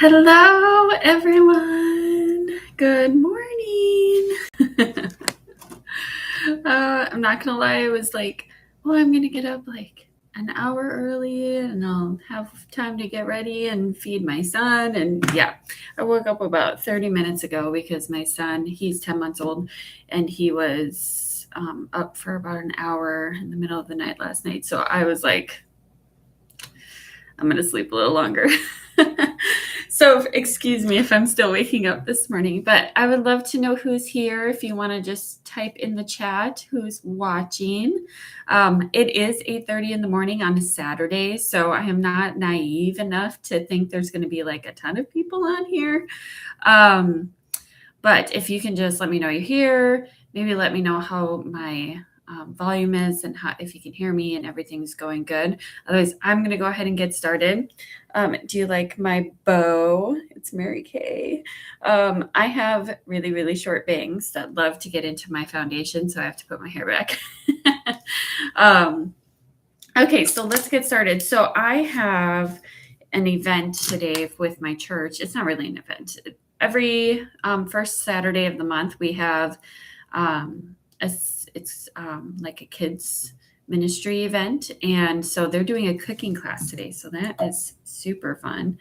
Hello, everyone. Good morning. I'm not gonna lie, I was like, well, I'm gonna get up like an hour early and I'll have time to get ready and feed my son. And yeah, I woke up about 30 minutes ago because my son, he's 10 months old, and he was up for about an hour in the middle of the night last night. So I was like, I'm gonna sleep a little longer. So excuse me if I'm still waking up this morning, but I would love to know who's here. If you want to just type in the chat who's watching. It is 8:30 in the morning on a Saturday, so I am not naive enough to think there's going to be like a ton of people on here. But if you can just let me know you're here, maybe let me know how my volume is and if you can hear me and everything's going good. Otherwise, I'm going to go ahead and get started. Do you like my bow? It's Mary Kay. I have really, really short bangs that love to get into my foundation, so I have to put my hair back. Okay, so let's get started. So I have an event today with my church. It's not really an event. Every first Saturday of the month, we have it's like a kids ministry event, and so they're doing a cooking class today, so that is super fun.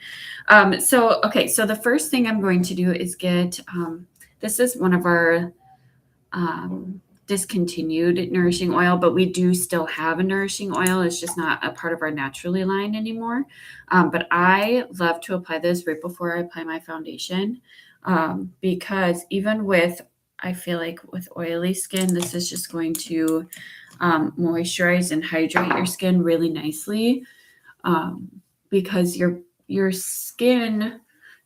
So the first thing I'm going to do is get this is one of our discontinued nourishing oil, but we do still have a nourishing oil. It's just not a part of our naturally line anymore. But I love to apply this right before I apply my foundation, because even with, I feel like with oily skin, this is just going to moisturize and hydrate your skin really nicely, because your skin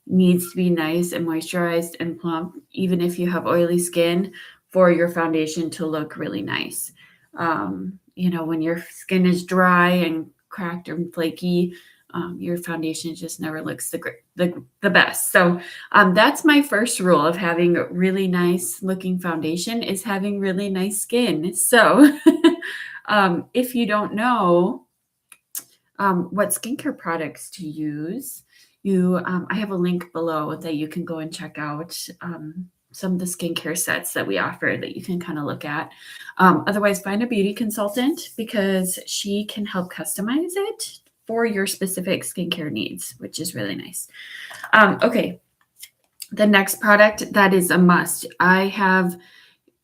needs to be nice and moisturized and plump, even if you have oily skin, for your foundation to look really nice. When your skin is dry and cracked and flaky, your foundation just never looks the best. So that's my first rule of having a really nice looking foundation, is having really nice skin. So if you don't know what skincare products to use, I have a link below that you can go and check out some of the skincare sets that we offer that you can kind of look at. Otherwise, find a beauty consultant, because she can help customize it for your specific skincare needs, which is really nice. Okay, the next product that is a must. I have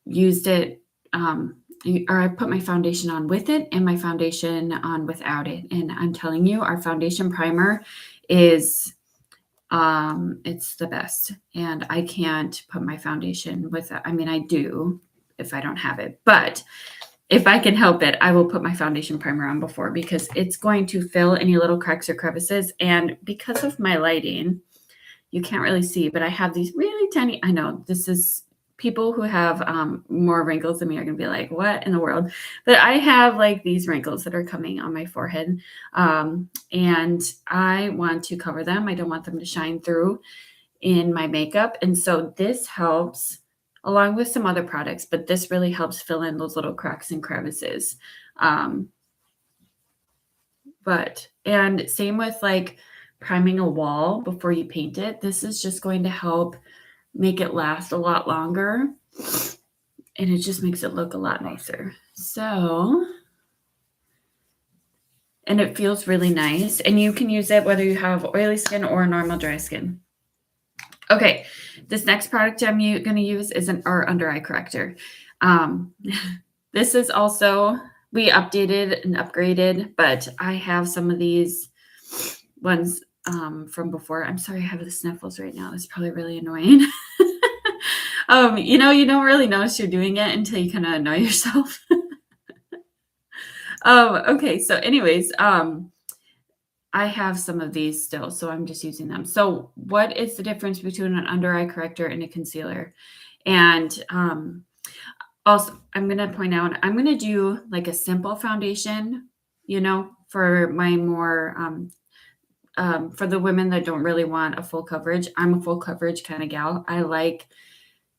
used it, or I put my foundation on with it and my foundation on without it. And I'm telling you, our foundation primer is it's the best. And I can't put my foundation with it. I mean, I do if I don't have it, but if I can help it, I will put my foundation primer on before, because it's going to fill any little cracks or crevices. And because of my lighting, you can't really see, but I have these really tiny, I know this is, people who have more wrinkles than me are going to be like, what in the world? But I have like these wrinkles that are coming on my forehead, and I want to cover them. I don't want them to shine through in my makeup. And so this helps, along with some other products, but this really helps fill in those little cracks and crevices. And same with like priming a wall before you paint it. This is just going to help make it last a lot longer, and it just makes it look a lot nicer. So, and it feels really nice, and you can use it whether you have oily skin or normal dry skin. Okay, this next product I'm going to use is our Undereye Corrector. This is also, we updated and upgraded, but I have some of these ones from before. I'm sorry, I have the sniffles right now. That's probably really annoying. You don't really notice you're doing it until you kind of annoy yourself. Okay, so anyways, I have some of these still, so I'm just using them. So what is the difference between an under eye corrector and a concealer? And also, I'm going to point out, I'm going to do like a simple foundation, for my more, for the women that don't really want a full coverage. I'm a full coverage kind of gal. I like,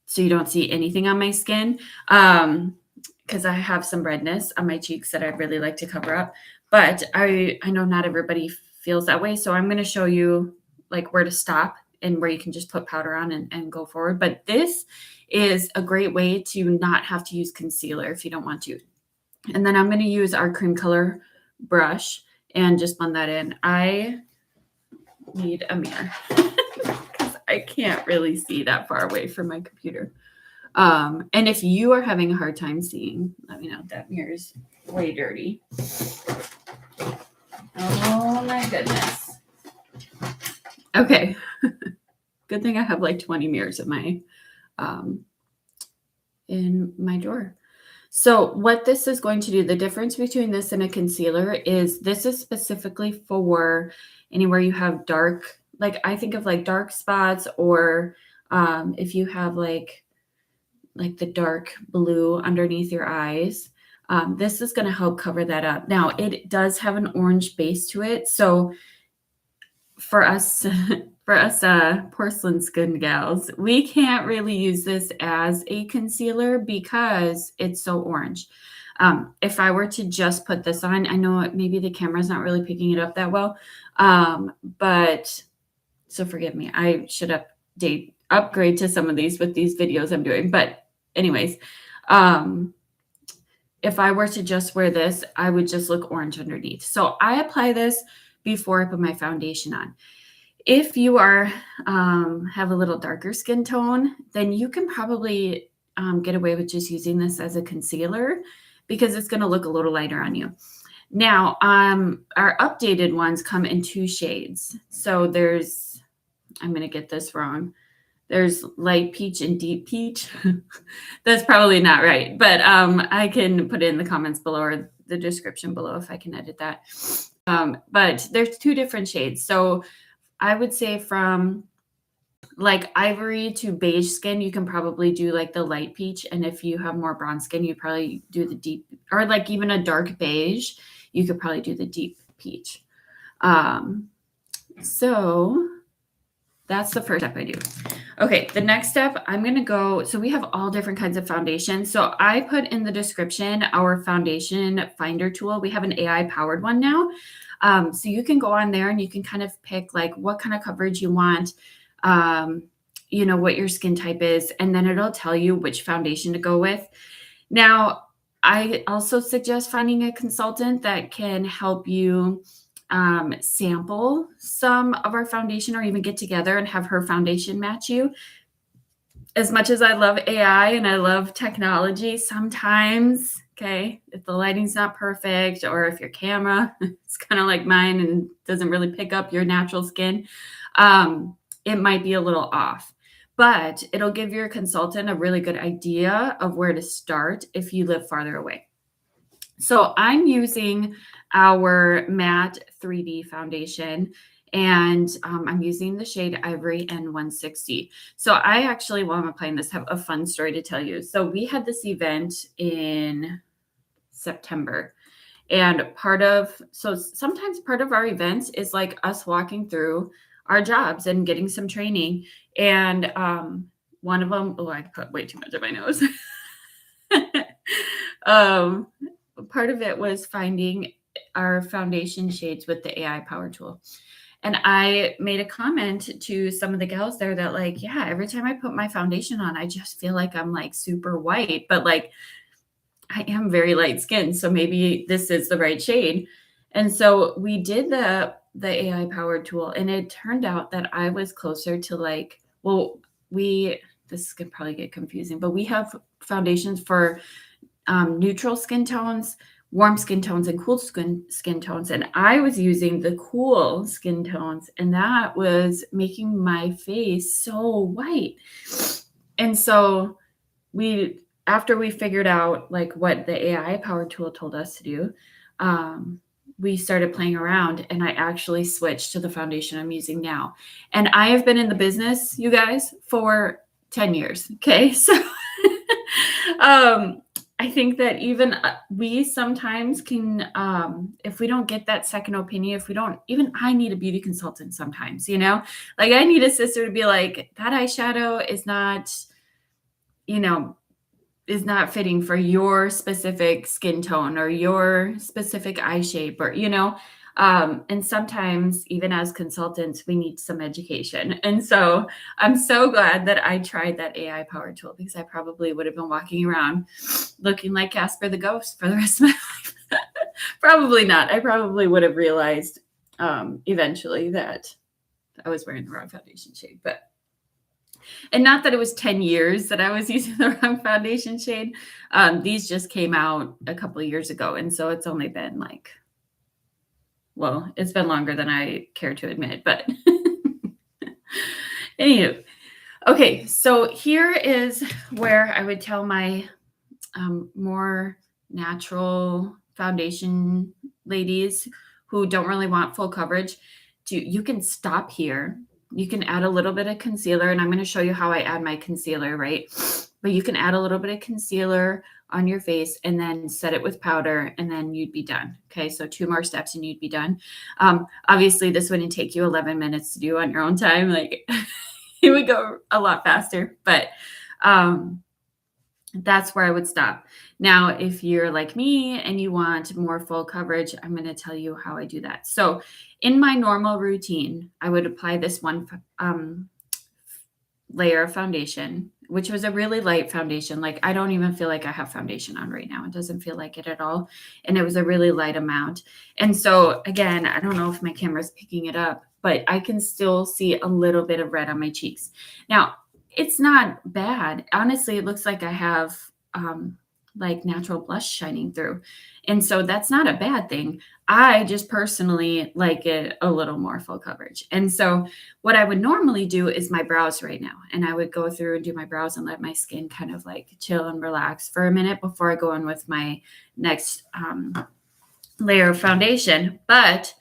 so you don't see anything on my skin, because I have some redness on my cheeks that I really like to cover up. But I know not everybody feels that way. So I'm going to show you like where to stop and where you can just put powder on and go forward. But this is a great way to not have to use concealer if you don't want to. And then I'm going to use our cream color brush and just blend that in. I need a mirror because I can't really see that far away from my computer. And if you are having a hard time seeing, let me know. That mirror is way dirty. Oh my goodness. Okay. Good thing I have like 20 mirrors in my drawer. So what this is going to do, the difference between this and a concealer is this is specifically for anywhere you have dark, like I think of like dark spots, or if you have like the dark blue underneath your eyes. This is going to help cover that up. Now, it does have an orange base to it. So for us, porcelain skin gals, we can't really use this as a concealer because it's so orange. If I were to just put this on, I know maybe the camera's not really picking it up that well, but so forgive me. I should upgrade to some of these with these videos I'm doing. But anyways, if I were to just wear this, I would just look orange underneath. So I apply this before I put my foundation on. If you are have a little darker skin tone, then you can probably get away with just using this as a concealer because it's going to look a little lighter on you. Now, our updated ones come in 2 shades. So there's, I'm going to get this wrong. There's light peach and deep peach. That's probably not right, but I can put it in the comments below or the description below if I can edit that. But there's 2 different shades. So I would say from like ivory to beige skin, you can probably do like the light peach. And if you have more bronze skin, you probably do the deep, or like even a dark beige, you could probably do the deep peach. So that's the first step I do. Okay, the next step, I'm going to go, so we have all different kinds of foundation. So I put in the description our foundation finder tool. We have an AI powered one now. So you can go on there and you can kind of pick like what kind of coverage you want, you know, what your skin type is, and then it'll tell you which foundation to go with. Now, I also suggest finding a consultant that can help you sample some of our foundation, or even get together and have her foundation match you. As much as I love AI and I love technology, sometimes, okay, if the lighting's not perfect, or if your camera is kind of like mine and doesn't really pick up your natural skin, it might be a little off. But it'll give your consultant a really good idea of where to start if you live farther away. So I'm using our matte 3D foundation, and I'm using the shade Ivory N160. So I actually, while I'm applying this, have a fun story to tell you. So we had this event in September, and sometimes part of our events is like us walking through our jobs and getting some training. And one of them, I put way too much on my nose. Part of it was finding our foundation shades with the AI power tool. And I made a comment to some of the gals there that like, yeah, every time I put my foundation on, I just feel like I'm like super white, but like I am very light skinned. So maybe this is the right shade. And so we did the AI powered tool, and it turned out that I was closer to like, well, this could probably get confusing, but we have foundations for neutral skin tones, warm skin tones, and cool skin tones. And I was using the cool skin tones, and that was making my face so white. And so after we figured out like what the AI powered tool told us to do, we started playing around, and I actually switched to the foundation I'm using now. And I have been in the business, you guys, for 10 years. Okay. So, I think that even we sometimes can, if we don't get that second opinion, even I need a beauty consultant sometimes, you know, like I need a sister to be like, that eyeshadow is not, is not fitting for your specific skin tone or your specific eye shape, or, And sometimes, even as consultants, we need some education. And so I'm so glad that I tried that AI powered tool because I probably would have been walking around looking like Casper the Ghost for the rest of my life. Probably not. I probably would have realized eventually that I was wearing the wrong foundation shade. And not that it was 10 years that I was using the wrong foundation shade. These just came out a couple of years ago. And so it's only been like, well, it's been longer than I care to admit, but anywho. Okay, so here is where I would tell my more natural foundation ladies who don't really want full coverage you can stop here. You can add a little bit of concealer, and I'm going to show you how I add my concealer, right? But you can add a little bit of concealer on your face and then set it with powder, and then you'd be done. Okay, so 2 more steps and you'd be done. Obviously, this wouldn't take you 11 minutes to do on your own time. Like it would go a lot faster, but that's where I would stop. Now, if you're like me and you want more full coverage, I'm going to tell you how I do that. So in my normal routine, I would apply this one layer of foundation, which was a really light foundation. Like I don't even feel like I have foundation on right now. It doesn't feel like it at all. And it was a really light amount. And so again, I don't know if my camera's picking it up, but I can still see a little bit of red on my cheeks. Now, it's not bad. Honestly, it looks like I have like natural blush shining through. And so that's not a bad thing. I just personally like it a little more full coverage. And so what I would normally do is my brows right now. And I would go through and do my brows and let my skin kind of like chill and relax for a minute before I go in with my next layer of foundation. But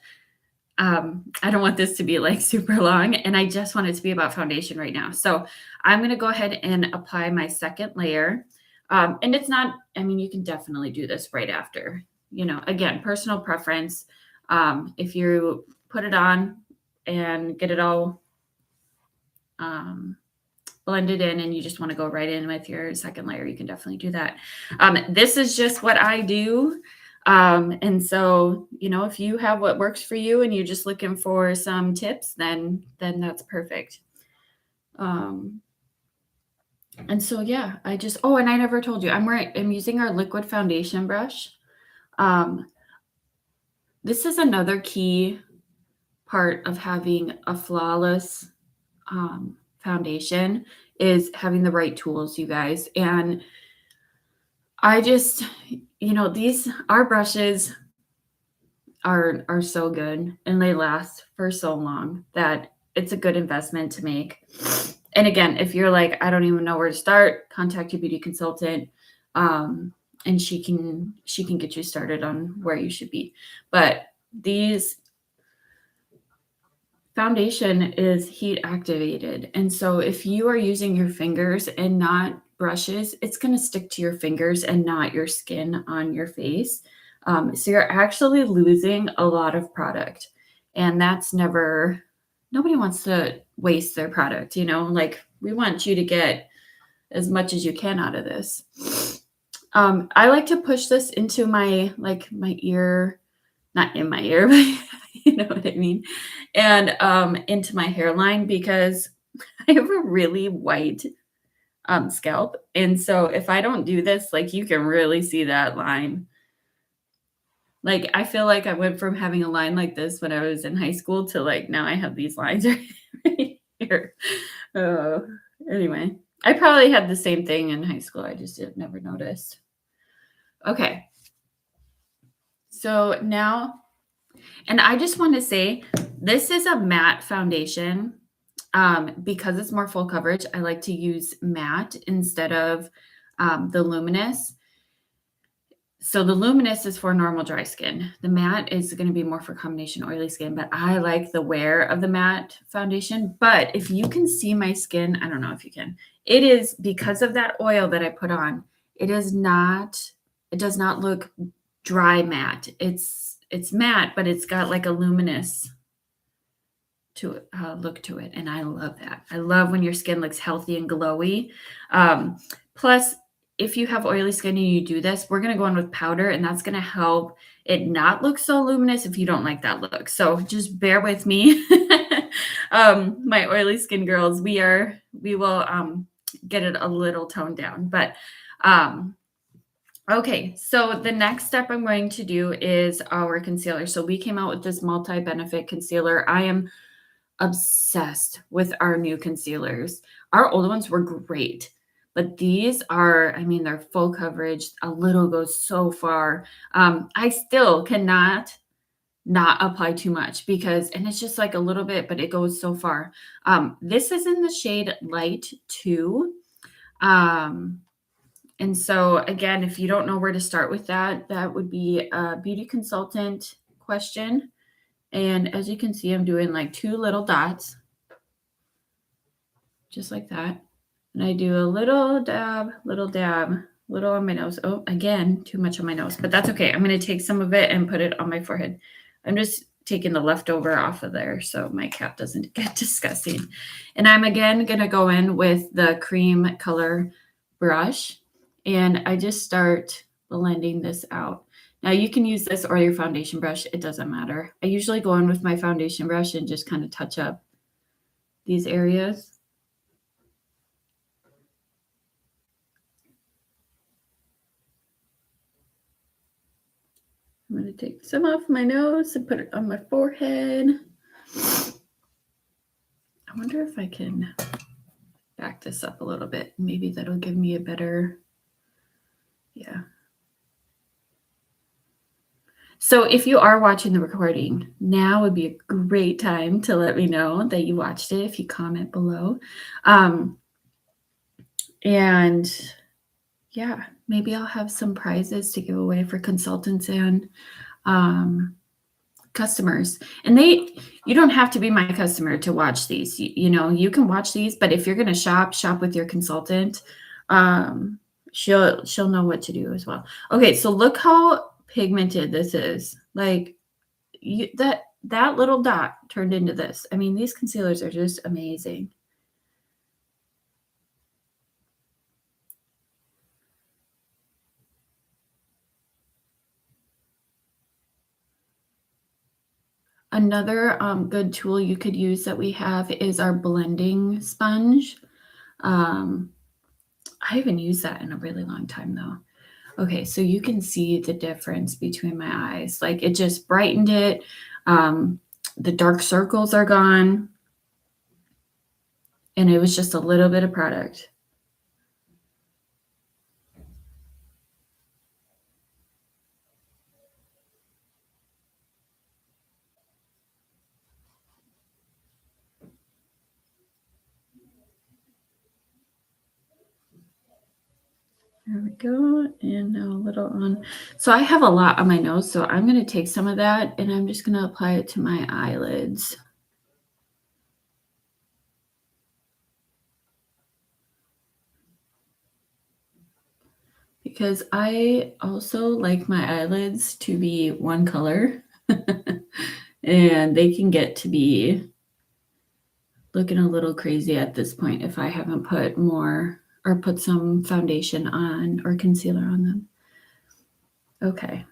I don't want this to be like super long, and I just want it to be about foundation right now. So I'm going to go ahead and apply my second layer. And it's not, I mean, you can definitely do this right after, again, personal preference. If you put it on and get it all blended in and you just want to go right in with your second layer, you can definitely do that. This is just what I do. And so, if you have what works for you and you're just looking for some tips, then that's perfect. And so, yeah, and I never told you, I'm using our liquid foundation brush. This is another key part of having a flawless, foundation is having the right tools, you guys. And I just, our brushes are so good and they last for so long that it's a good investment to make. And again, if you're like, I don't even know where to start, contact your beauty consultant. And she can get you started on where you should be. But these foundation is heat activated. And so if you are using your fingers and not brushes, it's going to stick to your fingers and not your skin on your face. So you're actually losing a lot of product. And that's nobody wants to waste their product, like we want you to get as much as you can out of this. I like to push this into my ear, not in my ear, but you know what I mean? And into my hairline because I have a really white scalp. And so if I don't do this, like you can really see that line. Like I feel like I went from having a line like this when I was in high school to like now I have these lines right here. Anyway, I probably had the same thing in high school. I just never noticed. Okay. So now, and I just want to say, this is a matte foundation. Because it's more full coverage, I like to use matte instead of the luminous. So the luminous is for normal dry skin. The matte is going to be more for combination oily skin, but I like the wear of the matte foundation. But if you can see my skin, I don't know if you can, it is because of that oil that I put on. It does not look dry matte. It's matte, but it's got like a luminous to look to it. And I love that. I love when your skin looks healthy and glowy. Plus, if you have oily skin and you do this, we're going to go in with powder and that's going to help it not look so luminous if you don't like that look. So just bear with me. My oily skin girls, we will get it a little toned down. But okay, so the next step I'm going to do is our concealer. So we came out with this multi-benefit concealer. I am obsessed with our new concealers. Our old ones were great, but these are, I mean, they're full coverage. A little goes so far. I still cannot not apply too much because, and it's just like a little bit, but it goes so far. This is in the shade Light 2. And so again, if you don't know where to start with that, that would be a beauty consultant question. And as you can see, I'm doing like 2 little dots, just like that. And I do a little dab, little on my nose. Oh, again, too much on my nose, but that's okay. I'm going to take some of it and put it on my forehead. I'm just taking the leftover off of there so my cap doesn't get disgusting. And I'm again going to go in with the cream color brush. And I just start blending this out. Now you can use this or your foundation brush. It doesn't matter. I usually go in with my foundation brush and just kind of touch up these areas. I'm going to take some off my nose and put it on my forehead. I wonder if I can back this up a little bit. Maybe that'll give me a better, yeah. So if you are watching the recording, now would be a great time to let me know that you watched it if you comment below. And yeah, maybe I'll have some prizes to give away for consultants and customers. And you don't have to be my customer to watch these. You know, you can watch these, but if you're going to shop with your consultant, she'll know what to do as well. Okay, so look how pigmented this is. Like that little dot turned into this. I mean, these concealers are just amazing. Another good tool you could use that we have is our blending sponge. I haven't used that in a really long time though. Okay, so you can see the difference between my eyes. Like it just brightened it. The dark circles are gone. And it was just a little bit of product. There we go. And now a little on. So I have a lot on my nose. So I'm going to take some of that and I'm just going to apply it to my eyelids. Because I also like my eyelids to be one color. And they can get to be looking a little crazy at this point if I haven't put more or put some foundation on or concealer on them. Okay.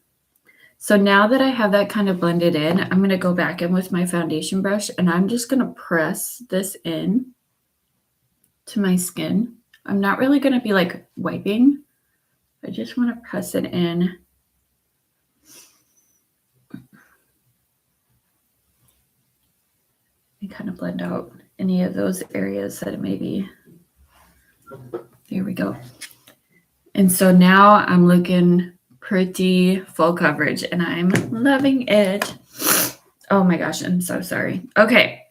So now that I have that kind of blended in, I'm going to go back in with my foundation brush and I'm just going to press this in to my skin. I'm not really going to be like wiping. I just want to press it in. And kind of blend out any of those areas that it may be. There we go. And so now I'm looking pretty full coverage and I'm loving it. Oh my gosh, I'm so sorry. Okay.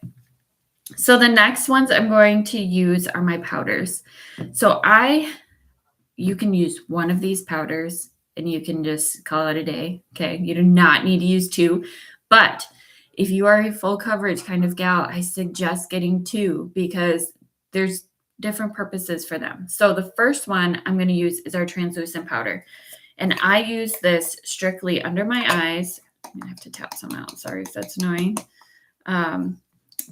So the next ones I'm going to use are my powders. So you can use one of these powders and you can just call it a day. Okay. You do not need to use 2, but if you are a full coverage kind of gal, I suggest getting 2 because there's different purposes for them. So the first one I'm going to use is our translucent powder. And I use this strictly under my eyes. I'm going to have to tap some out. Sorry if that's annoying.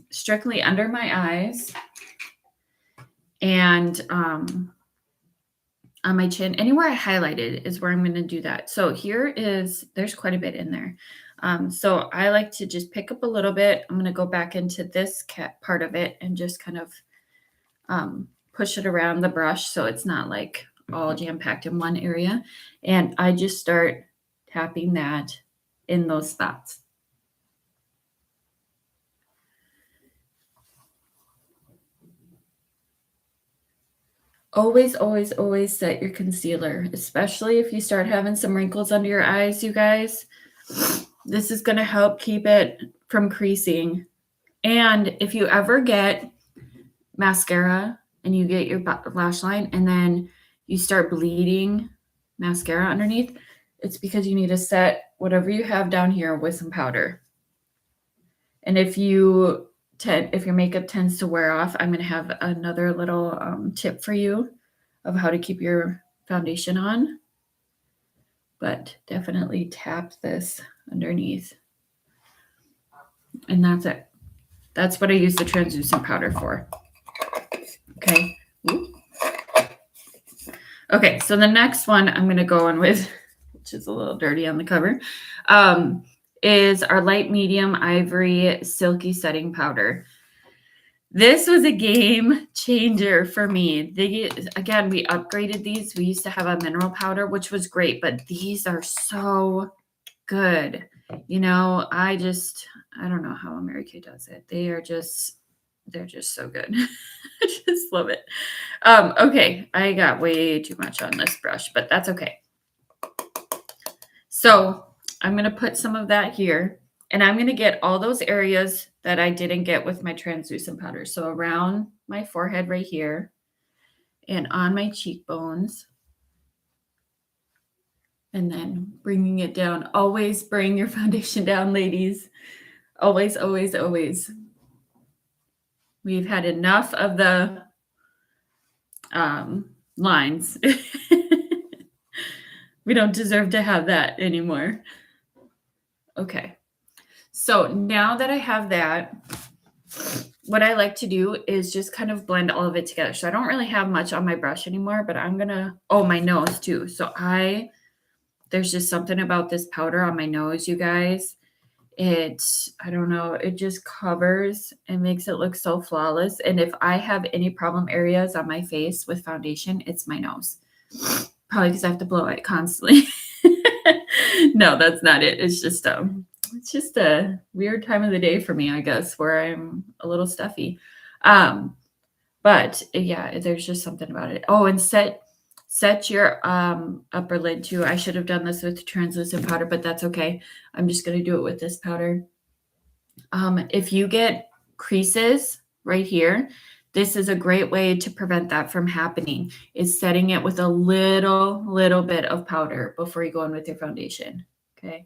Strictly under my eyes. And on my chin, anywhere I highlighted is where I'm going to do that. So there's quite a bit in there. So I like to just pick up a little bit. I'm going to go back into this part of it and just kind of push it around the brush so it's not like all jam-packed in one area. And I just start tapping that in those spots. Always, always, always set your concealer, especially if you start having some wrinkles under your eyes, you guys. This is going to help keep it from creasing. And if you ever get mascara and you get your lash line and then you start bleeding mascara underneath, it's because you need to set whatever you have down here with some powder. And if your makeup tends to wear off, I'm going to have another little tip for you of how to keep your foundation on. But definitely tap this underneath. And that's it. That's what I use the translucent powder for. Okay. Okay, so the next one I'm going to go on with, which is a little dirty on the cover, is our light medium Ivory Silky setting powder. This was a game changer for me. Again, we upgraded these. We used to have a mineral powder, which was great, but these are so good. You know, I don't know how America does it. They're just so good. I just love it. Okay, I got way too much on this brush, but that's okay. So I'm going to put some of that here, and I'm going to get all those areas that I didn't get with my translucent powder. So around my forehead right here and on my cheekbones. And then bringing it down. Always bring your foundation down, ladies. Always, always, always. We've had enough of the lines. We don't deserve to have that anymore. Okay. So now that I have that, what I like to do is just kind of blend all of it together. So I don't really have much on my brush anymore, but I'm going to, my nose too. So there's just something about this powder on my nose, you guys. I don't know, it just covers and makes it look so flawless. And if I have any problem areas on my face with foundation, it's my nose. Probably because I have to blow it constantly. No, that's not it. It's just a weird time of the day for me, I guess, where I'm a little stuffy. But yeah, there's just something about it. Oh, and set your upper lid too. I should have done this with translucent powder, but that's okay. I'm just going to do it with this powder. If you get creases right here, this is a great way to prevent that from happening, is setting it with a little bit of powder before you go in with your foundation. Okay.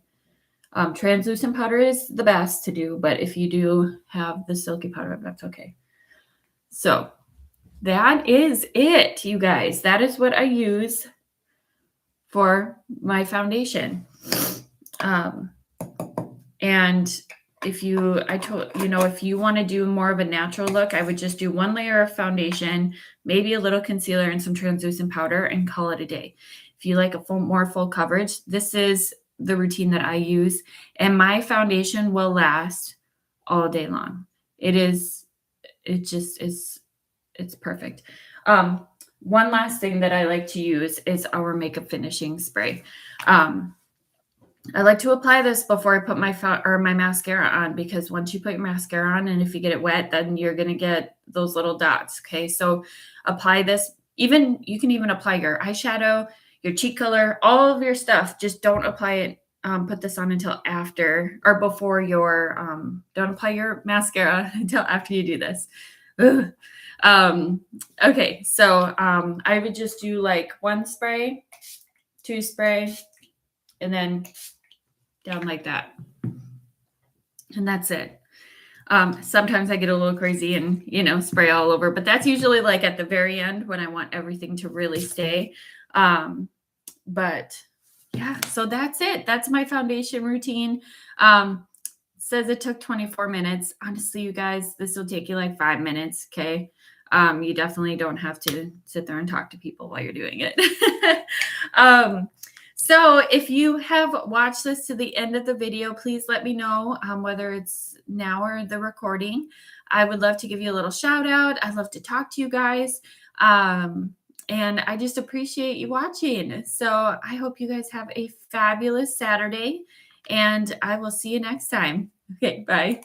Translucent powder is the best to do, but if you do have the silky powder, that's okay. So that is it, you guys. That is what I use for my foundation. And if you want to do more of a natural look, I would just do one layer of foundation, maybe a little concealer and some translucent powder, and call it a day. If you like more full coverage, this is the routine that I use, and my foundation will last all day long. It's perfect. One last thing that I like to use is our makeup finishing spray. I like to apply this before I put my mascara on, because once you put your mascara on and if you get it wet, then you're going to get those little dots. Okay. So apply this. You can even apply your eyeshadow, your cheek color, all of your stuff. Just don't apply it. Put this on until after or before don't apply your mascara until after you do this. Okay. So, I would just do like 1 spray, 2 spray, and then down like that. And that's it. Sometimes I get a little crazy and, spray all over, but that's usually like at the very end when I want everything to really stay. But yeah, so that's it. That's my foundation routine. Says it took 24 minutes. Honestly, you guys, this will take you like 5 minutes. Okay. You definitely don't have to sit there and talk to people while you're doing it. So if you have watched this to the end of the video, please let me know whether it's now or the recording. I would love to give you a little shout out. I'd love to talk to you guys. And I just appreciate you watching. So I hope you guys have a fabulous Saturday, and I will see you next time. Okay, bye.